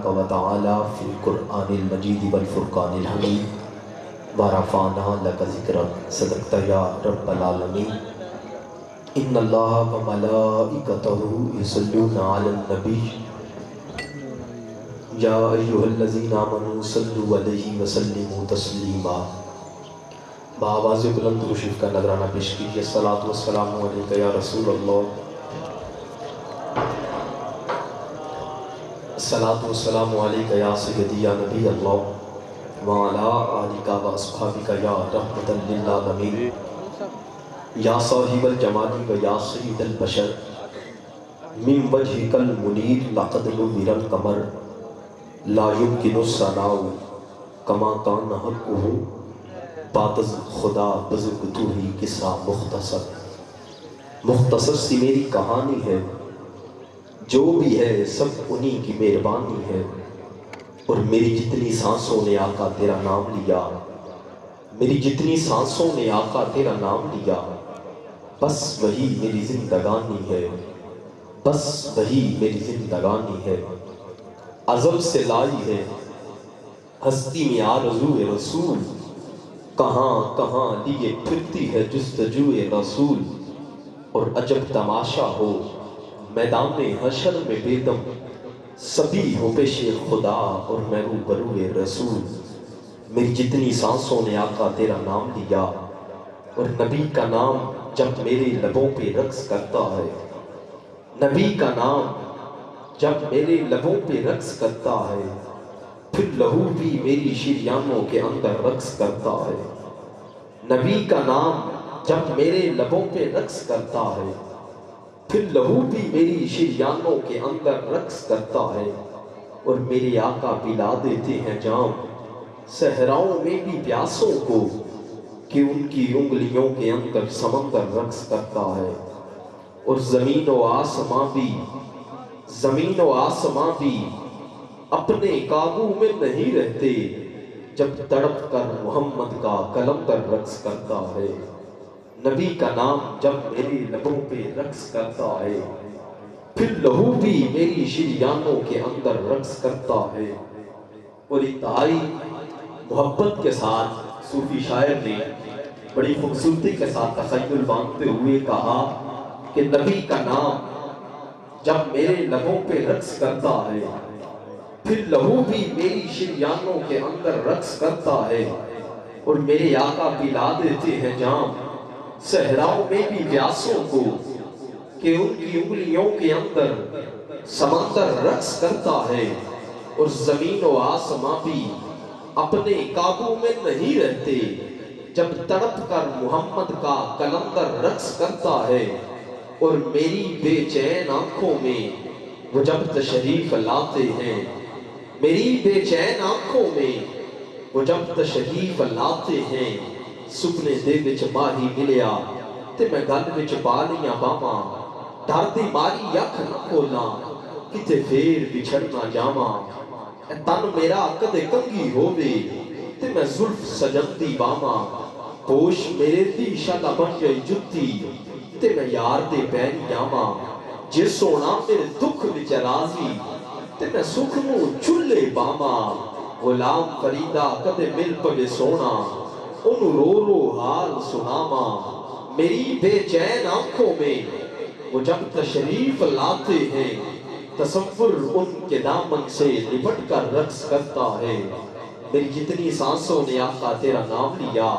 تبارک و تعالی فی القرآن المجید والفرقان الحمید ورفعنا لک ذکرک صدقت یا رب العالمین ان اللہ و ملائکتہ یصلون علی النبی یا ایھا الذین آمنوا صلوا علیہ وسلموا تسلیما۔ بآواز بلند درود کا نذرانہ پیش کیجیے۔ الصلاۃ والسلام علیک یا رسول اللہ، الصلاۃ والسلام علیک یا سیدی یا نبی اللہ، وعلی آلک و اصحابک یا رحمۃ للعالمین، یا صاحب الجمال و یا سید البشر، من وجہک المنیر لقد نور القمر، لا یمکن الثناء کما کان حقہ، باتز خدا بزرگ تو ہی قصہ مختصر سی میری کہانی ہے، جو بھی ہے سب انہی کی مہربانی ہے، اور میری جتنی سانسوں نے آقا تیرا نام لیا، میری جتنی سانسوں نے آقا تیرا نام لیا، بس وہی میری زندگانی ہے، بس وہی میری زندگانی ہے۔ ازل سے لائی ہے ہستی میں آرزو رسول، کہاں کہاں لیے پھرتی ہے جستجو رسول، اور عجب تماشا ہو میدان حشر میں بے دم، سبھی ہو پیش خدا اور میں روبرو رسول۔ میری جتنی سانسوں نے آقا تیرا نام لیا، اور نبی کا نام جب میرے لبوں پہ رقص کرتا ہے، نبی کا نام جب میرے لبوں پہ رقص کرتا ہے، پھر لہو بھی میری شریانوں کے اندر رقص کرتا ہے۔ نبی کا نام جب میرے لبوں پہ رقص کرتا ہے، پھر لہو بھی میری شریانوں کے اندر رقص کرتا ہے، اور میرے آقا پلا دیتے ہیں جام صحراؤں میں بھی پیاسوں کو، کہ ان کی انگلیوں کے اندر سمندر رقص کرتا ہے۔ اور زمین و آسماں بھی اپنے قابو میں نہیں رہتے، جب تڑپ کر محمد کا کلندر رقص کرتا ہے۔ نبی کا نام جب میرے لبوں پہ رقص کرتا ہے، پھر لہو بھی میری شریانوں کے اندر رقص کرتا ہے۔ اور انتہائی محبت کے ساتھ صوفی شاعر نے بڑی خوبصورتی کے ساتھ تخیل باندھتے ہوئے کہا کہ نبی کا نام جب میرے لبوں پہ رقص کرتا ہے، پھر لہو بھی میری شریانوں کے اندر رقص کرتا ہے، اور میرے آقا پلا دیتے ہیں جام صحراؤں میں بھی پیاسوں کو، کہ ان کی انگلیوں کے اندر سمندر رقص کرتا ہے۔ اور زمین و آسماں بھی اپنے قابو میں نہیں رہتے، جب تڑپ کر محمد کا کلندر رقص کرتا ہے۔ اور میری بے چین آنکھوں میں وہ جب تشریف لاتے ہیں، میری بے چین آنکھوں میں وہ جب تشریف لاتے ہیں، سپنے دے وچ ماہی ملیا تے میں گل وچ پا لیاں باواں، ڈر دی ماری اکھ نہ کھولاں کتے پھر بچھڑ نہ جاواں، اے تن میرا کدے کنگھی ہووے تے میں زلف سجن دی باواں، پوش میرے دی شالا بن گئی جتی تے میں یار دے پیری آواں، جے سونا میرے دکھ وچ راضی تے میں سکھ نو چلے پاواں، غلام فریدا کدے مل پوے سونا انہوں رو رو حال سناواں، میری بے چین آنکھوں میں وہ جب تشریف لاتے ہیں، تصور ان کے دامن سے لپٹ کر رقص کرتا ہے۔ میری جتنی سانسوں نے آقا تیرا نام لیا،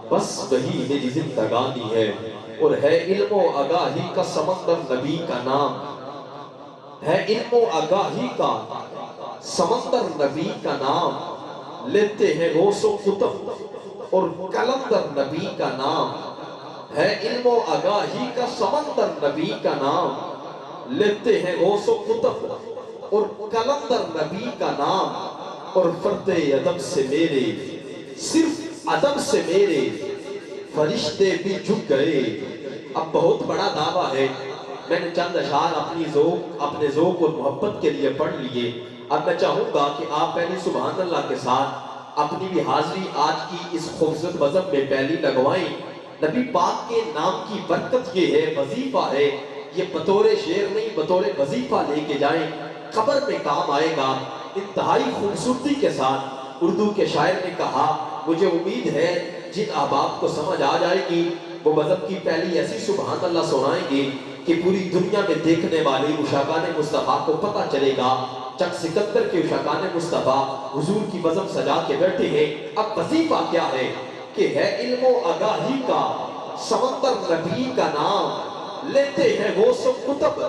بس وہی میری زندگانی ہے۔ اور ہے علم و آگاہی کا سمندر نبی کا نام، ہے علم و آگاہی کا سمندر نبی کا نام، لیتے ہیں غوث و قطب اور کلندر نبی کا نام، ہے علم و آگاہی کا سمندر نبی کا نام، لیتے ہیں غوث و قطب اور کلندر نبی کا نام، اور فرد ادب سے میرے صرف ادب سے میرے فرشتے بھی جھک گئے۔ اب بہت بڑا دعویٰ ہے، میں نے چند اشعار اپنے ذوق اور محبت کے لیے پڑھ لیے۔ اب میں چاہوں گا کہ آپ پہلے سبحان اللہ کے ساتھ اپنی بھی حاضری آج کی اس خوبصورت بزم میں پہلی لگوائیں۔ نبی پاک کے نام کی برکت یہ ہے، وظیفہ ہے، یہ بطور شعر نہیں بطور وظیفہ لے کے جائیں، قبر میں کام آئے گا۔ انتہائی خوبصورتی کے ساتھ اردو کے شاعر نے کہا، مجھے امید ہے جن احباب کو سمجھ آ جائے گی وہ بزم کی پہلی ایسی سبحان اللہ سنائیں گے کہ پوری دنیا میں دیکھنے والے عشاقان مصطفیٰ کو پتہ چلے گا چک سکندر کے عشاقان مصطفیٰ حضور کی بزم سجا کے بیٹھے ہیں۔ اب وظیفہ کیا ہے کہ ہے علم و آگاہی کا سمندر نبی کا نام، لیتے ہیں وہ سب کتب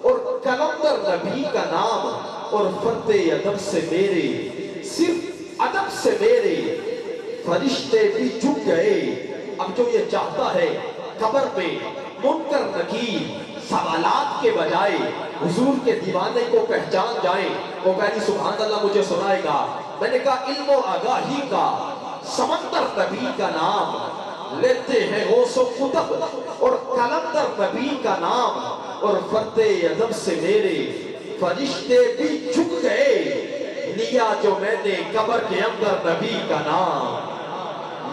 اور کلندر نبی کا نام، اور فرد ادب سے میرے صرف ادب سے میرے فرشتے بھی جھک گئے۔ اب جو یہ چاہتا ہے قبر میں منکر نکیر سوالات کے بجائے حضور کے دیوانے کو پہچان جائیں، وہ پہلی سبحان اللہ مجھے سنائے گا۔ میں نے کہا علم و آگاہی کا سمندر نبی کا نام، لیتے ہیں غوث و قطب اور کلندر نبی کا نام، اور فرد ادب سے میرے فرشتے بھی جھک گئے۔ لیا جو میں نے قبر کے اندر نبی کا نام،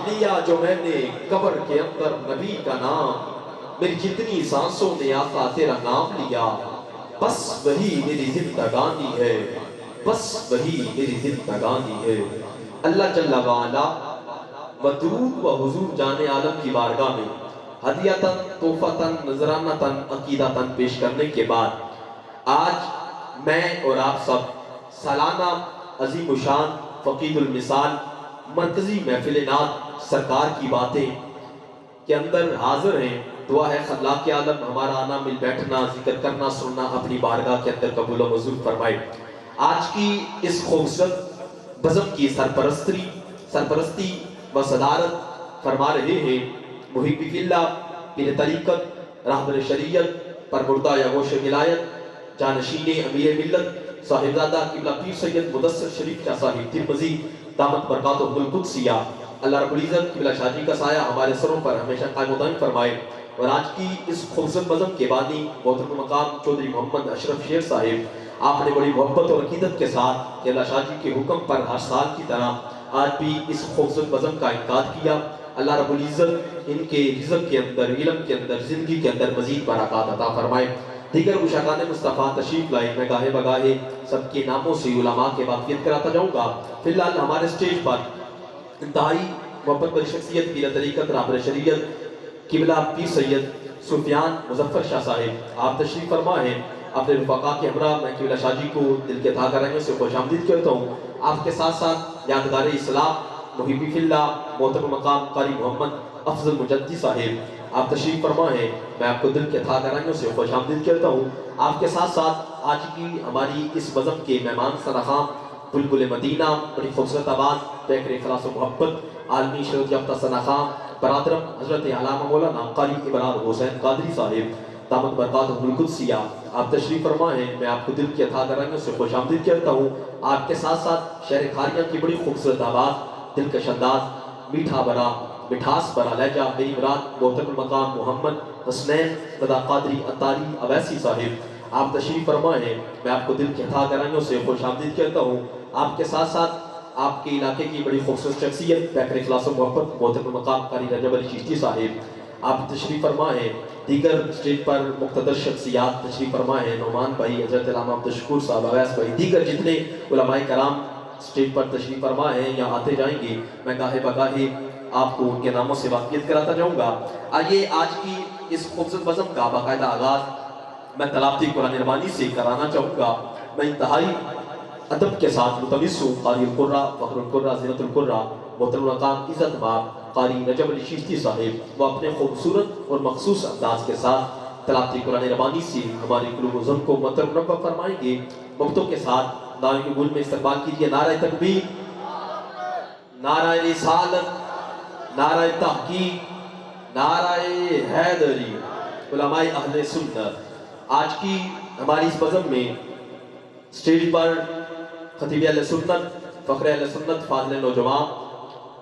لیا جو میں نے قبر کے اندر نبی کا نام، میری جتنی سانسوں نے آقا تیرا نام لیا، بس وہی میری زندگانی ہے، بس وہی میری زندگانی ہے۔ اللہ جل وعلا ودود و حضور جان عالم کی بارگاہ میں ہدیتاً، تحفتاً، نذرانتاً، عقیدتاً پیش کرنے کے بعد آج میں اور آپ سب سالانہ عظیم الشان فقید المثال مرکزی محفل نعت سرکار کی باتیں کے اندر حاضر ہیں۔ دعا ہے خلاق عالم ہمارا آنا، مل بیٹھنا، ذکر کرنا، سننا اپنی بارگاہ کے اندر قبول و منظور فرمائے۔ آج کی اس خوبصورت بزم کی سرپرستی و صدارت فرما رہے ہیں محب فی اللہ، پیر طریقت، راہبر شریعت، پرمردہ یا گوش ولایت، جانشین امیر ملت، صاحبزادہ قبلہ پیر سید مدثر شریف شاہ صاحب ترمذی دامت برکاتہ القدسیہ، اللہ رب العزت قبلہ شاہ جی کا سایہ ہمارے سروں پر ہمیشہ قائم و دائم فرمائے۔ اور آج کی اس خوبصورت بزم کے بانی محترم مقام چودھری محمد اشرف شیر صاحب، آپ نے بڑی محبت اور عقیدت کے ساتھ کہ اللہ شاہ جی کے حکم پر ہر سال کی طرح آج بھی اس خوبصورت بزم کا انعقاد کیا۔ اللہ رب العزت ان کے رزق کے اندر، علم کے اندر، زندگی کے اندر مزید برکات عطا فرمائے۔ دیگر عشاقان مصطفیٰ تشریف لائے، میں گاہے بگاہے سب کے ناموں سے علماء کے واقفیت کراتا جاؤں گا۔ فی الحال ہمارے سٹیج پر انتہائی محبت بری شخصیت، پیر طریقت، راہبر شریعت، قبلہ پیر سید سفیان مظفر شاہ صاحب، آپ تشریف فرما ہیں۔ اپنے رفقا کے ہمراہ میں قبلہ شاہ جی کو دل کے تھا کرنے سے خوش آمدید کہتا ہوں۔ آپ کے ساتھ ساتھ یادگار اسلام محب فی اللہ محترم مقام قاری محمد افضل مجدی صاحب، آپ تشریف فرما ہیں، میں آپ کو دل کے تھا کرنے سے خوش آمدید کہتا ہوں۔ آپ کے ساتھ ساتھ آج کی ہماری اس بزم کے مہمان سرخام بلبل مدینہ، بڑی خوبصورت آواز، پیکر اخلاص و محبت، عالمی شہرت یافتہ ثناخام برادرم حضرت علامہ مولانا قاری ابرار حسین قادری صاحب دامت برکاتہ القدسیہ، آپ تشریف فرما ہیں، میں آپ کو دل کی عطا کرائیوں سے خوش آمدید کہتا ہوں۔ آپ کے ساتھ ساتھ شہر کھاریاں کی بڑی خوبصورت آواز، دلکش انداز، میٹھا برا مٹھاس برا لہجہ، میری مراد محترم مقام محمد حسنین رضا قادری اتاری اویسی صاحب، آپ تشریف فرما ہیں، میں آپ کو دل کی عطا کرائیوں سے خوش آمدید کہتا ہوں۔ آپ کے ساتھ ساتھ آپ کے علاقے کی بڑی خوبصورت شخصیت، پیکر اخلاص و محبت، محترم مقام قاری رجب علی چشتی صاحب، آپ تشریف فرما ہیں۔ دیگر اسٹیج پر مقتدر شخصیات تشریف فرما ہیں، نعمان بھائی، حضرت علامہ عبدالشکور صاحب، اویس بھائی، دیگر جتنے علماء کرام اسٹیج پر تشریف فرما ہیں یا آتے جائیں گے، میں گاہے بگاہے آپ کو ان کے ناموں سے واقفیت کراتا جاؤں گا۔ آئیے آج کی اس خوبصورت بزم کا باقاعدہ آغاز میں تلاوت قرآن ربانی سے کرانا چاہوں گا۔ میں انتہائی ادب کے ساتھ متوس ہوں قاری القرہ، فخر القرہ، زینت القرہ، محترم مقام عزت مآب قاری رجب علی چشتی صاحب، وہ اپنے خوبصورت اور مخصوص انداز کے ساتھ تلاوت قرآن ربانی سے ہماری قلوب و ذہن کو منور فرمائیں گے۔ وقتوں کے ساتھ دعوے کے گل میں استقبال کیجیے، نعرہ تکبیر، نعرہ رسالت، نعرہ تحقیق، نعرہ حیدری، علماء اہل سنت۔ آج کی ہماری اس بزم میں اسٹیج پر خطیب اہل سنت، فخر اہل سنت، فاضل نوجوان،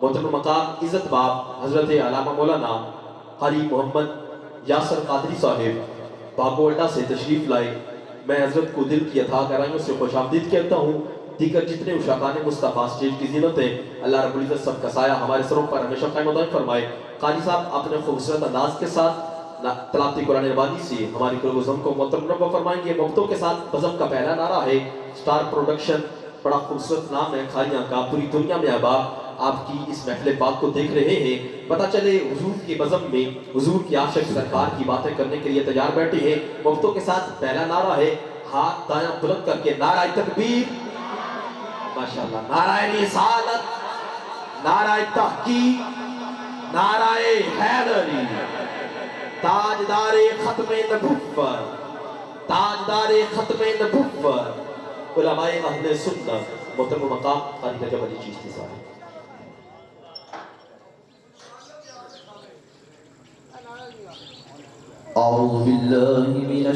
محترم مقام عزت مآب حضرت علامہ مولانا قاری محمد یاسر قادری صاحب باگوالڈا سے تشریف لائے، میں حضرت کو دل کی عطا کرائیوں سے خوش آمدید کہتا ہوں۔ دیگر جتنے عشاقان مصطفیٰ اسٹیج کی زینت ہیں، اللہ رب العزت سب کا سایہ ہمارے سروں پر ہمیشہ قائم و دائم فرمائے۔ قاری صاحب اپنے خوبصورت انداز کے ساتھ تلاوت قرآن ربانی سے ہماری قلوب و ذہن کو منور فرمائیں گے۔ وقتوں کے ساتھ بزم کا پہلا نعرہ ہے، سٹار پروڈکشن بڑا خوبصورت نام ہے کھاریاں کا، پوری دنیا میں اب آپ کی اس محفل پاک کو دیکھ رہے ہیں، پتہ چلے حضور کی بزم میں حضور کی عاشق سرکار کی باتیں کرنے کے لیے تیار بیٹھے ہیں۔ وقتوں کے ساتھ پہلا نعرہ ہے، ہاتھ دایاں بلند کر کے نعرہ تکبیر، ماشاءاللہ، نعرہ رسالت، نعرہ تحقیق، نعرہ حیدری، تاجدار ختم نبوت، تاجدار ختم نبوت، علماء اہل سنت، محترم مقام قاری رجب علی چشتی صاحب۔ اعوذ باللہ من